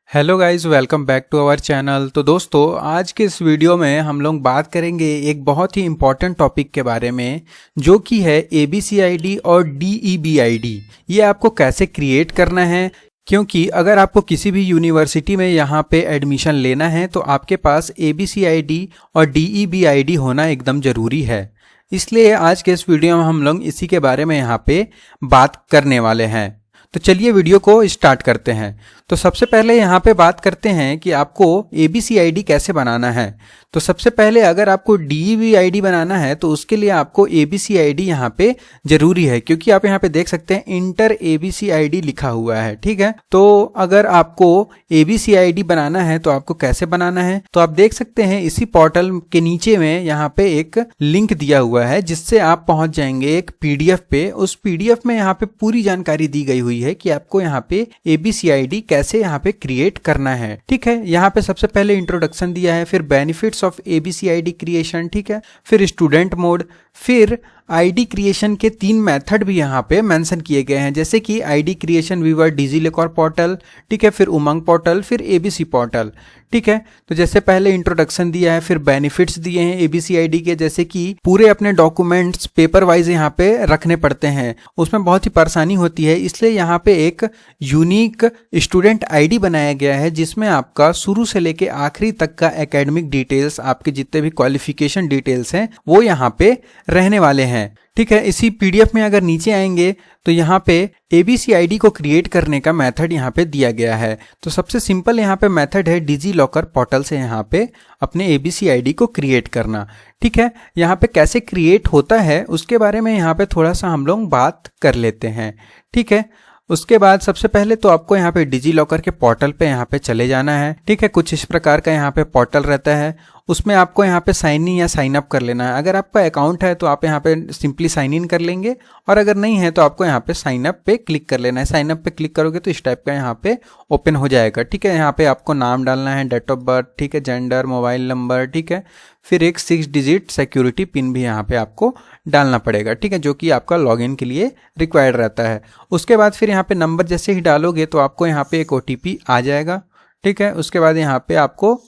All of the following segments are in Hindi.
Hello guys, welcome back to our channel. तो दोस्तों, आज के इस वीडियो में हम लोग बात करेंगे एक बहुत ही इम्पॉर्टेंट टॉपिक के बारे में, जो कि है ABCID और DEBID। ये आपको कैसे क्रिएट करना है, क्योंकि अगर आपको किसी भी यूनिवर्सिटी में यहाँ पे एडमिशन लेना है तो आपके पास ABCID और DEBID होना एकदम ज़रूरी है। इसलिए आज के इस वीडियो में हम लोग इसी के बारे में यहाँ पे बात करने वाले हैं। तो चलिए वीडियो को स्टार्ट करते हैं। तो सबसे पहले यहाँ पे बात करते हैं कि आपको ABCID कैसे बनाना है। तो सबसे पहले अगर आपको DEBID बनाना है तो उसके लिए आपको ABCID यहाँ पे जरूरी है, क्योंकि आप यहाँ पे देख सकते हैं इंटर ABCID लिखा हुआ है। ठीक है, तो अगर आपको ABCID बनाना है तो आपको कैसे बनाना है, तो आप देख सकते हैं इसी पोर्टल के नीचे में यहाँ पे एक लिंक दिया हुआ है, जिससे आप पहुंच जाएंगे एक PDF पे। उस PDF में यहाँ पे पूरी जानकारी दी गई हुई है कि आपको यहाँ पे ABCID कैसे यहाँ पे क्रिएट करना है। ठीक है, यहाँ पे सबसे पहले इंट्रोडक्शन दिया है, फिर बेनिफिट्स ऑफ ABCID क्रिएशन, ठीक है, फिर स्टूडेंट मोड, फिर आईडी क्रिएशन के 3 मेथड भी यहाँ पे मेंशन किए गए हैं, जैसे कि ID creation via DigiLocker portal, ठीक है, फिर उमंग पोर्टल, फिर ABC पोर्टल। ठीक है, तो जैसे पहले इंट्रोडक्शन दिया है, फिर बेनिफिट्स दिए हैं ABCID के, जैसे कि पूरे अपने डॉक्यूमेंट्स पेपर वाइज यहाँ पे रखने पड़ते हैं, उसमें बहुत ही परेशानी होती है। इसलिए यहाँ पे एक यूनिक स्टूडेंट ID बनाया गया है, जिसमें आपका शुरू से लेके आखिरी तक का एकेडमिक डिटेल्स, आपके जितने भी क्वालिफिकेशन डिटेल्स हैं वो यहाँ पे रहने वाले हैं। ठीक है, इसी PDF में अगर नीचे आएंगे तो यहाँ पे ABCID को क्रिएट करने का मेथड यहाँ पे दिया गया है। तो सबसे सिंपल यहाँ पे मेथड है डिजीलॉकर पोर्टल से यहाँ पे अपने ABCID को क्रिएट करना। ठीक है, यहाँ पे कैसे क्रिएट होता है उसके बारे में यहाँ पे थोड़ा सा हम लोग बात कर लेते हैं। ठीक है, उसके बाद सबसे पहले तो आपको यहाँ पे डिजीलॉकर के पोर्टल पे यहाँ पे चले जाना है। ठीक है, कुछ इस प्रकार का यहाँ पे पोर्टल रहता है, उसमें आपको यहाँ पे साइन इन या साइन अप कर लेना है। अगर आपका अकाउंट है तो आप यहाँ पे सिंपली साइन इन कर लेंगे, और अगर नहीं है तो आपको यहाँ पे साइन अप पे क्लिक कर लेना है। साइन अप पे क्लिक करोगे तो इस टाइप का यहाँ पे ओपन हो जाएगा। ठीक है, यहाँ पे आपको नाम डालना है, डेट ऑफ बर्थ, ठीक है, जेंडर, मोबाइल नंबर, ठीक है, फिर एक 6 डिजिट सिक्योरिटी पिन भी यहाँ पे आपको डालना पड़ेगा। ठीक है, जो कि आपका लॉगिन के लिए रिक्वायर्ड रहता है। उसके बाद फिर यहाँ पे नंबर जैसे ही डालोगे तो आपको यहाँ पे एक OTP आ जाएगा। ठीक है, उसके बाद यहाँ पे आपको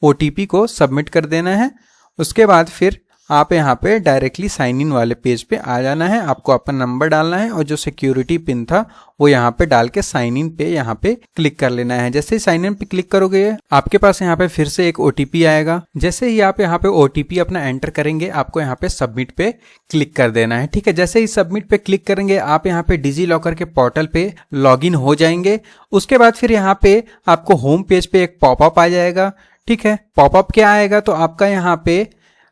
OTP को सबमिट कर देना है। उसके बाद फिर आप यहाँ पे डायरेक्टली साइन इन वाले पेज पे आ जाना है। आपको अपना नंबर डालना है और जो सिक्योरिटी पिन था वो यहाँ पे डाल के साइन इन पे यहाँ पे क्लिक कर लेना है। जैसे ही साइन इन पे क्लिक करोगे आपके पास यहाँ पे फिर से एक OTP आएगा। जैसे ही आप यहाँ पे OTP अपना एंटर करेंगे आपको यहाँ पे सबमिट पे क्लिक कर देना है। ठीक है, जैसे ही सबमिट पे क्लिक करेंगे आप यहाँ पे डिजीलॉकर के पोर्टल पे लॉगिन हो जाएंगे। उसके बाद फिर यहाँ पे आपको होम पेज पे एक पॉपअप आ जाएगा। ठीक है, पॉपअप क्या आएगा, तो आपका यहाँ पे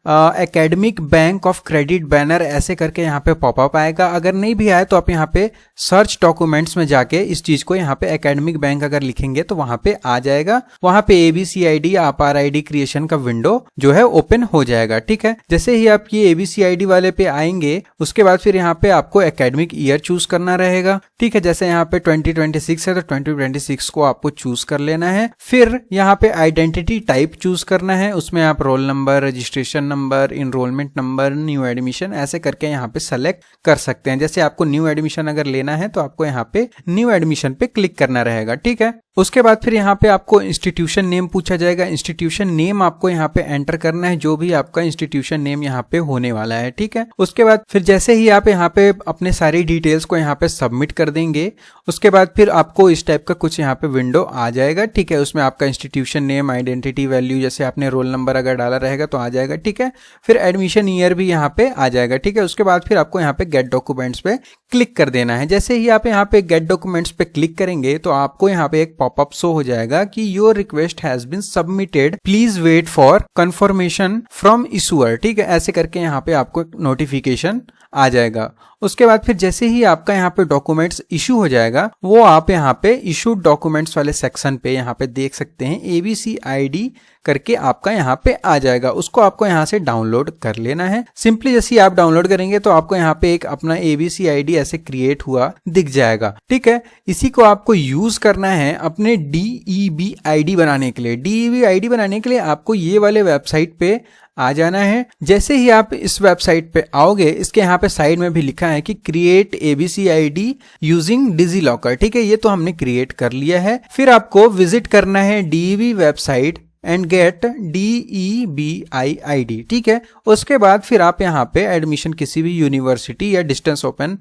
academic bank of credit banner ऐसे करके यहाँ पे पॉपअप आएगा। अगर नहीं भी आए तो आप यहाँ पे सर्च डॉक्यूमेंट्स में जाके इस चीज को यहाँ पे एकेडमिक बैंक अगर लिखेंगे तो वहां पे आ जाएगा। वहां पे ABCID या RID क्रिएशन का विंडो जो है ओपन हो जाएगा। ठीक है, जैसे ही आप ये ABCID वाले पे आएंगे उसके बाद फिर यहाँ पे आपको एकेडमिक ईयर चूज करना रहेगा। ठीक है, जैसे यहाँ पे 2026 है तो 2026 को आपको चूज कर लेना है। फिर यहाँ पे आइडेंटिटी टाइप चूज करना है, उसमें आप roll number, registration number, enrolment number, new admission ऐसे करके यहाँ पे सेलेक्ट कर सकते हैं। जैसे आपको न्यू एडमिशन अगर लेना है तो आपको यहाँ पे न्यू एडमिशन पे क्लिक करना रहेगा। ठीक है, उसके बाद फिर यहाँ पे आपको इंस्टीट्यूशन नेम पूछा जाएगा। इंस्टीट्यूशन नेम आपको यहाँ पे एंटर करना है, जो भी आपका इंस्टीट्यूशन नेम यहाँ पे होने वाला है। ठीक है, उसके बाद फिर जैसे ही आप यहाँ पे अपने सारी डिटेल्स को यहाँ पे सबमिट कर देंगे उसके बाद फिर आपको इस टाइप का कुछ यहाँ पे विंडो आ जाएगा। ठीक है, उसमें आपका इंस्टीट्यूशन नेम, आइडेंटिटी वैल्यू, जैसे आपने रोल नंबर अगर डाला रहेगा तो आ जाएगा। ठीक है, फिर एडमिशन ईयर भी यहाँ पे आ जाएगा। ठीक है, उसके बाद फिर आपको यहाँ पे गेट डॉक्यूमेंट्स पे क्लिक कर देना है। जैसे ही आप यहाँ पे गेट डॉक्यूमेंट्स पे क्लिक करेंगे तो आपको यहाँ पे एक पॉपअप शो हो जाएगा कि your request has been submitted, please wait for confirmation from issuer. ठीक है, ऐसे करके यहाँ पे आपको नोटिफिकेशन आ जाएगा। उसके बाद फिर जैसे ही आपका यहाँ पे डॉक्यूमेंट्स इशू हो जाएगा वो आप यहाँ पे इशूड डॉक्यूमेंट्स वाले सेक्शन पे यहाँ पे देख सकते हैं ABCID करके आपका यहाँ पे आ जाएगा। उसको आपको यहाँ से डाउनलोड कर लेना है। सिंपली जैसे ही आप डाउनलोड करेंगे तो आपको यहाँ पे एक अपना ABCID ऐसे क्रिएट हुआ दिख जाएगा। ठीक है, इसी को आपको यूज करना है अपने DEBID बनाने के लिए। DEBID बनाने के लिए आपको ये वाले वेबसाइट पे आ जाना है। जैसे ही आप इस वेबसाइट पे आओगे इसके यहाँ पे साइड में भी लिखा है कि create ABCID using digi locker. ठीक है, ये तो हमने क्रिएट कर लिया है। फिर आपको विजिट करना है DEB website and get DEBIID। ठीक है, उसके बाद फिर आप यहाँ पे एडमिशन किसी भी यूनिवर्सिटी या डिस्टेंस ओपन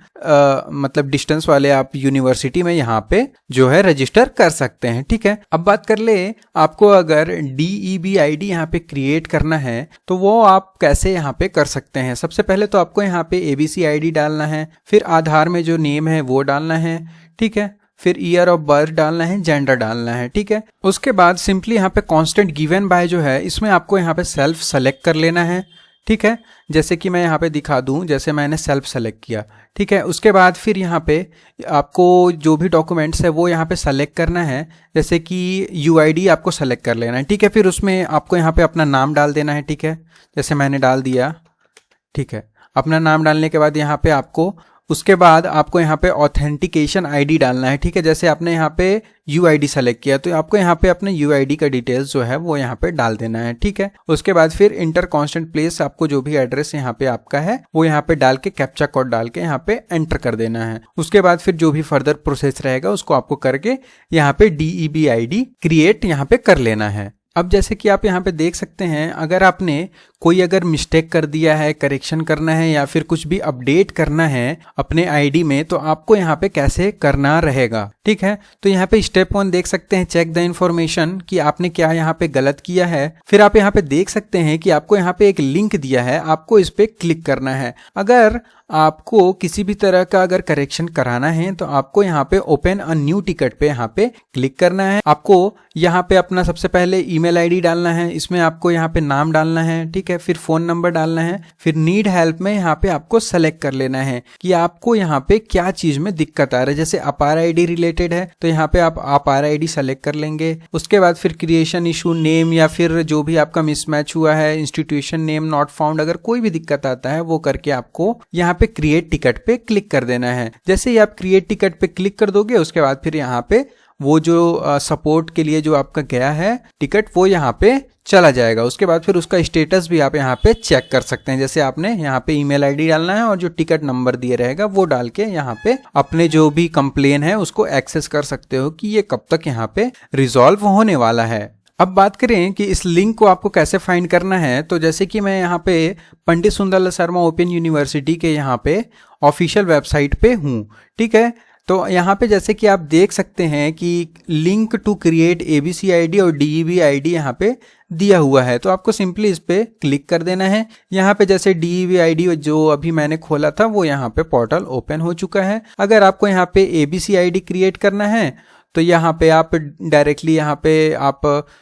मतलब डिस्टेंस वाले आप यूनिवर्सिटी में यहाँ पे जो है रजिस्टर कर सकते हैं। ठीक है, अब बात कर ले आपको अगर DEBID यहाँ पे क्रिएट करना है तो वो आप कैसे यहाँ पे कर सकते हैं। सबसे पहले तो आपको यहाँ पे ABCID डालना है, फिर आधार में जो नेम है वो डालना है। ठीक है, फिर ईयर ऑफ बर्थ डालना है, जेंडर डालना है। ठीक है, उसके बाद सिंपली यहाँ पे कांस्टेंट गिवन बाय जो है इसमें आपको यहाँ पे सेल्फ सेलेक्ट कर लेना है। ठीक है, जैसे कि मैं यहाँ पे दिखा दूं, जैसे मैंने सेल्फ सेलेक्ट किया। ठीक है, उसके बाद फिर यहाँ पे आपको जो भी डॉक्यूमेंट्स है वो यहाँ पे सेलेक्ट करना है, जैसे कि UID आपको सेलेक्ट कर लेना है। ठीक है, फिर उसमें आपको यहाँ पे अपना नाम डाल देना है। ठीक है, जैसे मैंने डाल दिया। ठीक है, अपना नाम डालने के बाद यहाँ पे आपको उसके बाद आपको यहाँ पे ऑथेंटिकेशन ID डालना है। ठीक है, जैसे आपने यहाँ पे UID सेलेक्ट किया तो आपको यहाँ पे अपने UID का डिटेल्स जो है वो यहाँ पे डाल देना है। ठीक है, उसके बाद फिर इंटर कांस्टेंट प्लेस, आपको जो भी एड्रेस यहाँ पे आपका है वो यहाँ पे डाल के कैप्चा कोड डाल के यहाँ पे एंटर कर देना है। उसके बाद फिर जो भी फर्दर प्रोसेस रहेगा उसको आपको करके यहाँ पे DEBID क्रिएट यहाँ पे कर लेना है। अब जैसे कि आप यहाँ पे देख सकते हैं, अगर आपने कोई अगर मिस्टेक कर दिया है, करेक्शन करना है या फिर कुछ भी अपडेट करना है अपने ID में, तो आपको यहाँ पे कैसे करना रहेगा। ठीक है, तो यहाँ पे स्टेप 1 देख सकते हैं, चेक द इन्फॉर्मेशन, कि आपने क्या यहाँ पे गलत किया है। फिर आप यहाँ पे देख सकते हैं कि आपको यहाँ पे एक लिंक दिया है, आपको इस पे क्लिक करना है। अगर आपको किसी भी तरह का अगर करेक्शन कराना है तो आपको यहाँ पे ओपन अ न्यू टिकट पे यहाँ पे क्लिक करना है। आपको यहाँ पे अपना सबसे पहले ईमेल ID डालना है, इसमें आपको यहाँ पे नाम डालना है। ठीक है, फिर फोन नंबर डालना है, फिर नीड हेल्प में यहाँ पे आपको सेलेक्ट कर लेना है कि आपको यहाँ पे क्या चीज में दिक्कत आ रहा है। जैसे अपार ID रिलेटेड है तो यहाँ पे आप अपार ID सेलेक्ट कर लेंगे। उसके बाद फिर क्रिएशन इशू, नेम या फिर जो भी आपका मिसमैच हुआ है, इंस्टीट्यूशन नेम नॉट फाउंड, अगर कोई भी दिक्कत आता है वो करके आपको यहाँ पे क्रिएट टिकट पे क्लिक कर देना है। जैसे ही आप क्रिएट टिकट पे क्लिक कर दोगे उसके बाद फिर यहाँ पे वो जो सपोर्ट के लिए जो आपका गया है टिकट वो यहाँ पे चला जाएगा। उसके बाद फिर उसका स्टेटस भी आप यहाँ पे चेक कर सकते हैं। जैसे आपने यहाँ पे ईमेल ID डालना है और जो टिकट नंबर दिए रहेगा वो डाल के यहाँ पे अपने जो भी कंप्लेन है उसको एक्सेस कर सकते हो कि ये कब तक यहाँ पे रिजॉल्व होने वाला है। अब बात करें कि इस लिंक को आपको कैसे फाइंड करना है, तो जैसे कि मैं यहाँ पे पंडित सुंदरलाल शर्मा ओपन यूनिवर्सिटी के यहाँ पे ऑफिशियल वेबसाइट पे हूँ। ठीक है, तो यहाँ पे जैसे कि आप देख सकते हैं कि लिंक टू क्रिएट ABCID और DEBID यहाँ पे दिया हुआ है, तो आपको सिंपली इस पे क्लिक कर देना है। यहाँ पे जैसे DEBID जो अभी मैंने खोला था वो यहाँ पे पोर्टल ओपन हो चुका है। अगर आपको यहाँ पे ABCID क्रिएट करना है तो यहाँ पे आप डायरेक्टली यहाँ पे आप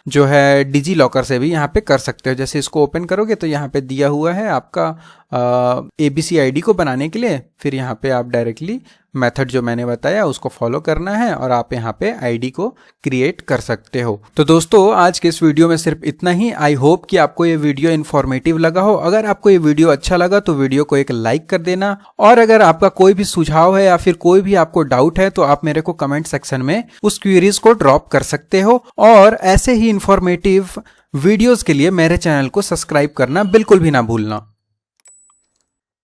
जो है डिजी लॉकर से भी यहाँ पे कर सकते हो। जैसे इसको ओपन करोगे तो यहाँ पे दिया हुआ है आपका ABCID को बनाने के लिए, फिर यहाँ पे आप डायरेक्टली मेथड जो मैंने बताया उसको फॉलो करना है और आप यहाँ पे ID को क्रिएट कर सकते हो। तो दोस्तों आज के इस वीडियो में सिर्फ इतना ही। आई होप कि आपको ये वीडियो इन्फॉर्मेटिव लगा हो। अगर आपको ये वीडियो अच्छा लगा तो वीडियो को एक लाइक कर देना, और अगर आपका कोई भी सुझाव है या फिर कोई भी आपको डाउट है तो आप मेरे को कमेंट सेक्शन में उस क्वेरीज को ड्रॉप कर सकते हो। और ऐसे ही इंफॉर्मेटिव वीडियोस के लिए मेरे चैनल को सब्सक्राइब करना बिल्कुल भी ना भूलना।